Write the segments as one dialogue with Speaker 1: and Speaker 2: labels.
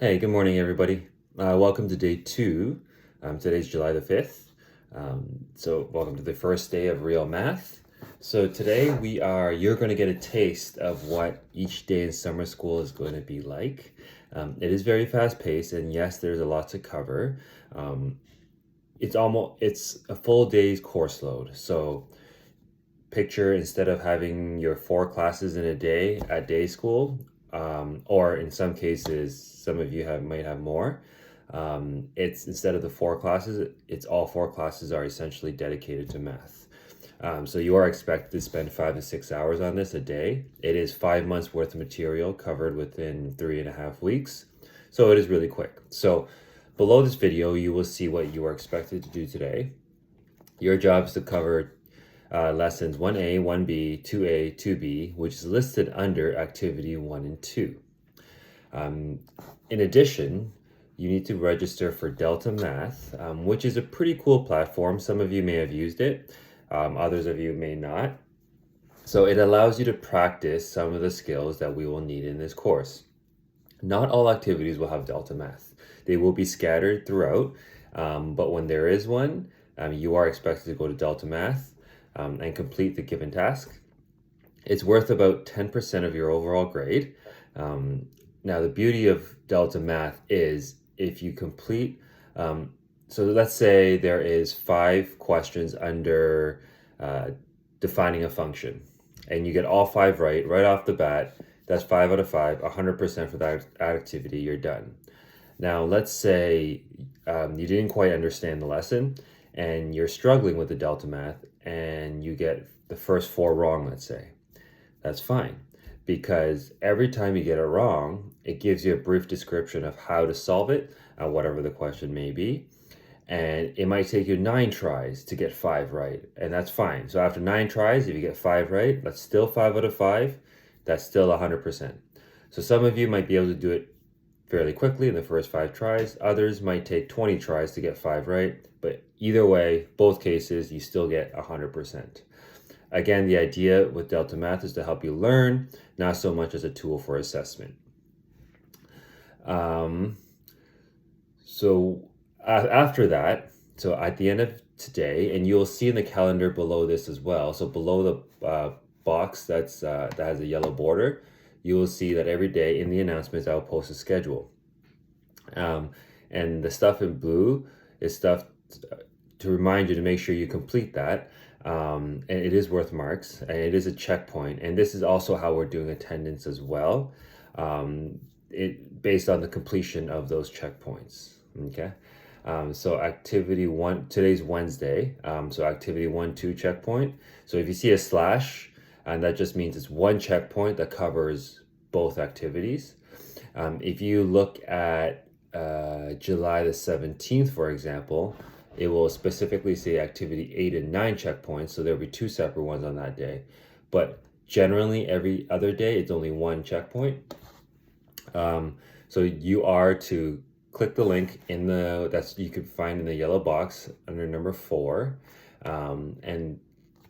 Speaker 1: Hey, good morning, everybody. Welcome to day two. Today's July the 5th. So, welcome to the first day of real math. So, today you're going to get a taste of what each day in summer school is going to be like. It is very fast paced, and yes, there's a lot to cover. Um, it's a full day's course load. So, picture instead of having your four classes in a day at day school, or in some cases, some of you might have more. It's instead of the four classes, it's all four classes are essentially dedicated to math. So you are expected to spend 5 to 6 hours on this a day. It is 5 months worth of material covered within 3.5 weeks. So it is really quick. So below this video, you will see what you are expected to do today. Your job is to cover lessons 1A, 1B, 2A, 2B, which is listed under activity 1 and 2. In addition, you need to register for Delta Math, which is a pretty cool platform. Some of you may have used it, others of you may not. So it allows you to practice some of the skills that we will need in this course. Not all activities will have Delta Math. They will be scattered throughout, but when there is one, you are expected to go to Delta Math and complete the given task. It's worth about 10% of your overall grade. Now, the beauty of Delta Math is if you complete, so let's say there is 5 questions under defining a function, and you get all 5 right off the bat. That's 5 out of 5, 100% for that activity, you're done. Now, let's say you didn't quite understand the lesson and you're struggling with the Delta Math and you get the first 4 wrong, let's say. That's fine, because every time you get it wrong, it gives you a brief description of how to solve it, whatever the question may be. And it might take you 9 tries to get 5 right, and that's fine. So after 9 tries, if you get 5 right, that's still 5 out of 5. That's still 100%. So some of you might be able to do it fairly quickly in the first 5 tries. Others might take 20 tries to get 5 right. But either way, both cases, you still get 100%. Again, the idea with Delta Math is to help you learn, not so much as a tool for assessment. After that, so at the end of today, and you'll see in the calendar below this as well, so below the box that has a yellow border, you will see that every day in the announcements I'll post a schedule. And the stuff in blue is stuff to remind you to make sure you complete that. And it is worth marks, and it is a checkpoint. And this is also how we're doing attendance as well, based on the completion of those checkpoints. Okay. So activity 1, today's Wednesday. So activity 1, 2 checkpoint. So if you see a slash, and that just means it's one checkpoint that covers both activities. If you look at July the 17th, for example, it will specifically say activity 8 and 9 checkpoints. So there'll be 2 separate ones on that day. But generally, every other day, it's only 1 checkpoint. So you are to click the link that you could find in the yellow box under number 4, and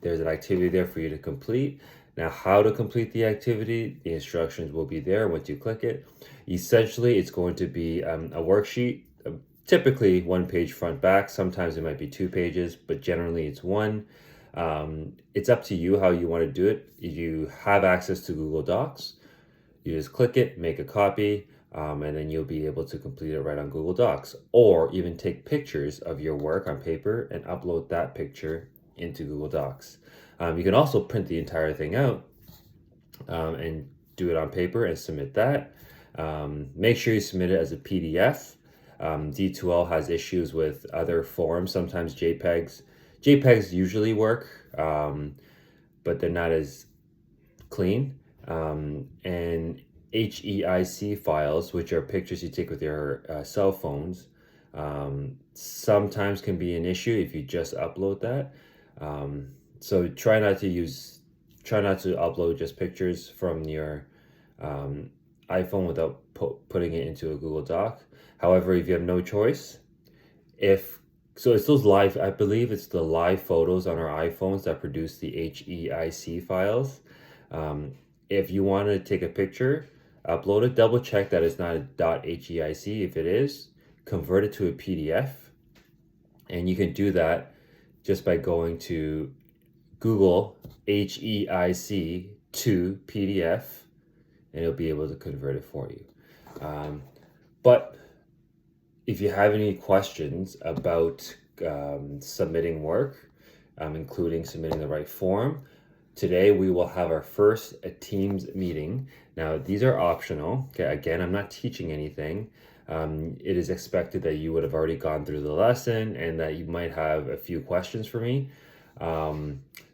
Speaker 1: there's an activity there for you to complete. Now, how to complete the activity, the instructions will be there once you click it. Essentially, it's going to be a worksheet, typically 1 page front back. Sometimes it might be 2 pages, but generally it's 1. It's up to you how you want to do it. If you have access to Google Docs, you just click it, make a copy, and then you'll be able to complete it right on Google Docs, or even take pictures of your work on paper and upload that picture into Google Docs. You can also print the entire thing out and do it on paper and submit that. Make sure you submit it as a PDF. D2L has issues with other forms, sometimes JPEGs. JPEGs usually work, but they're not as clean. And HEIC files, which are pictures you take with your cell phones, sometimes can be an issue if you just upload that. So try not to upload just pictures from your iPhone without putting it into a Google Doc. However, if you have no choice, it's those live, I believe it's the live photos on our iPhones that produce the HEIC files. If you want to take a picture, upload it, double check that it's not a .heic. If it is, convert it to a PDF. And you can do that just by going to Google HEIC to PDF, and it'll be able to convert it for you. But if you have any questions about submitting work, including submitting the right form, today we will have our first Teams meeting. Now, these are optional. Okay, again, I'm not teaching anything. It is expected that you would have already gone through the lesson and that you might have a few questions for me.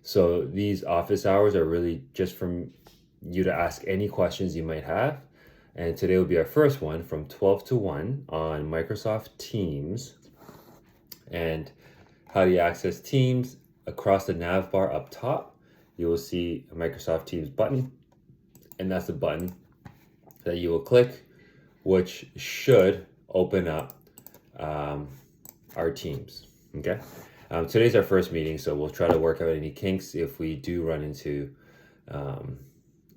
Speaker 1: So these office hours are really just from you to ask any questions you might have. And today will be our first one from 12 to 1 on Microsoft Teams. And how do you access Teams? Across the nav bar up top, you will see a Microsoft Teams button. And that's the button that you will click, which should open up our Teams, okay? Today's our first meeting, so we'll try to work out any kinks if we do run into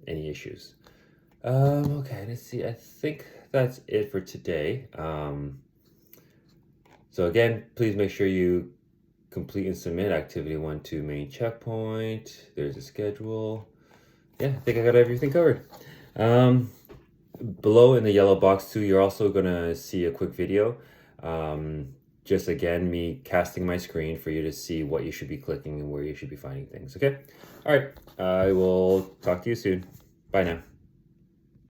Speaker 1: any issues. Okay, let's see. I think that's it for today. So again, please make sure you complete and submit activity 1 to main checkpoint. There's a schedule. Yeah, I think I got everything covered. Below in the yellow box too, you're also gonna see a quick video. Just again, me casting my screen for you to see what you should be clicking and where you should be finding things, okay? All right, I will talk to you soon. Bye now.